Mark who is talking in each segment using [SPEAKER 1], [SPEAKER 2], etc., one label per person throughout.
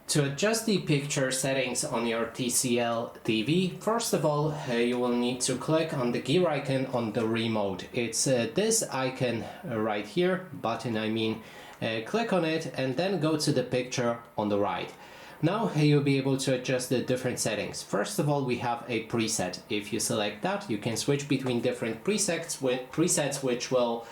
[SPEAKER 1] To adjust the picture settings on your TCL TV, first of all, you will need to click on the gear icon on the remote. It's this icon right here, button I mean. Click on it and then go to the picture on the right. Now you'll be able to adjust the different settings. First of all, we have a preset. If you select that, you can switch between different presets which will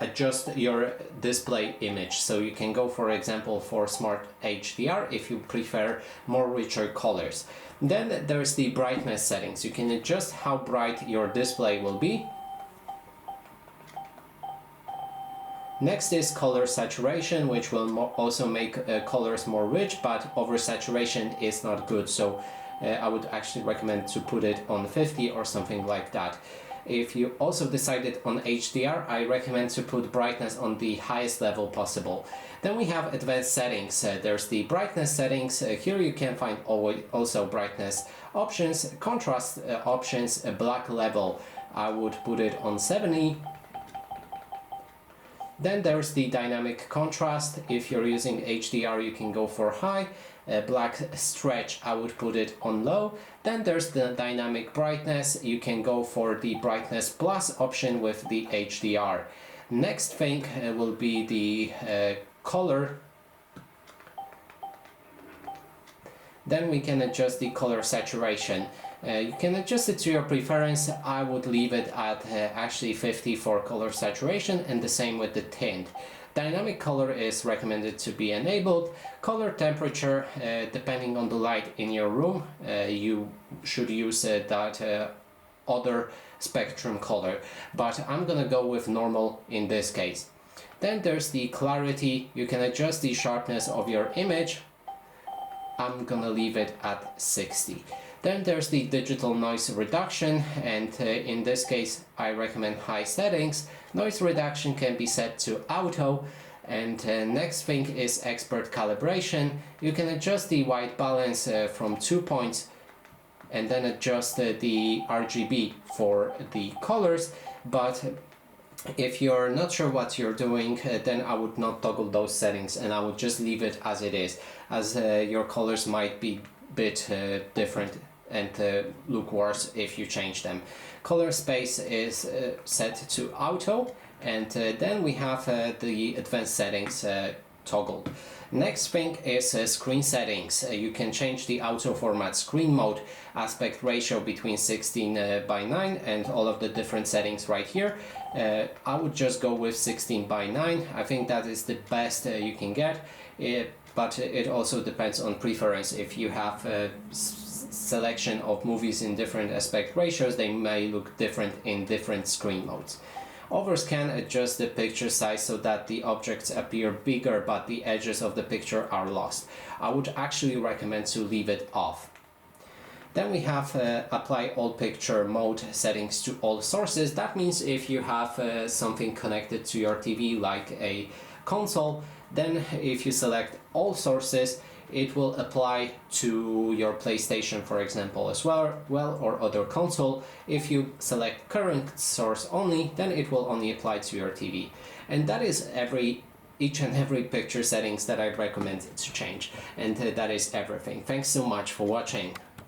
[SPEAKER 1] adjust your display image. So you can go, for example, for Smart HDR if you prefer more richer colors. Then there's the brightness settings. You can adjust how bright your display will be. Next is color saturation, which will also make colors more rich, but oversaturation is not good, so I would actually recommend to put it on 50 or something like that. If you also decided on HDR, I recommend to put brightness on the highest level possible. Then we have advanced settings. There's the brightness settings. Here you can find also brightness options, contrast options, black level. I would put it on 70. Then there's the dynamic contrast. If you're using HDR, you can go for high. Black stretch, I would put it on low. Then there's the dynamic brightness. You can go for the brightness plus option with the HDR. Next thing will be the color. Then we can adjust the color saturation. You can adjust it to your preference. I would leave it at actually 50 for color saturation, and the same with the tint. Dynamic color is recommended to be enabled. Color temperature, depending on the light in your room, you should use that other spectrum color, but I'm gonna go with normal in this case. Then there's the clarity. You can adjust the sharpness of your image. I'm gonna leave it at 60. Then there's the digital noise reduction, and in this case I recommend high settings. Noise reduction can be set to auto. And next thing is expert calibration. You can adjust the white balance from 2 points and then adjust the RGB for the colors, but if you're not sure what you're doing, then I would not toggle those settings and I would just leave it as it is, as your colors might be a bit different and look worse if you change them. Color space is set to auto, and then we have the advanced settings toggled. Next thing is screen settings. You can change the auto format, screen mode, aspect ratio between 16:9 and all of the different settings right here. I would just go with 16:9. I think that is the best you can get, but it also depends on preference. If you have a selection of movies in different aspect ratios, they may look different in different screen modes. Overscan adjusts the picture size so that the objects appear bigger but the edges of the picture are lost. I would actually recommend to leave it off. Then we have apply all picture mode settings to all sources. That means if you have something connected to your TV like a console, then if you select all sources, it will apply to your PlayStation, for example, as well, or other console. If you select current source only, then it will only apply to your TV. And that is each and every picture settings that I recommend to change. And that is everything. Thanks so much for watching.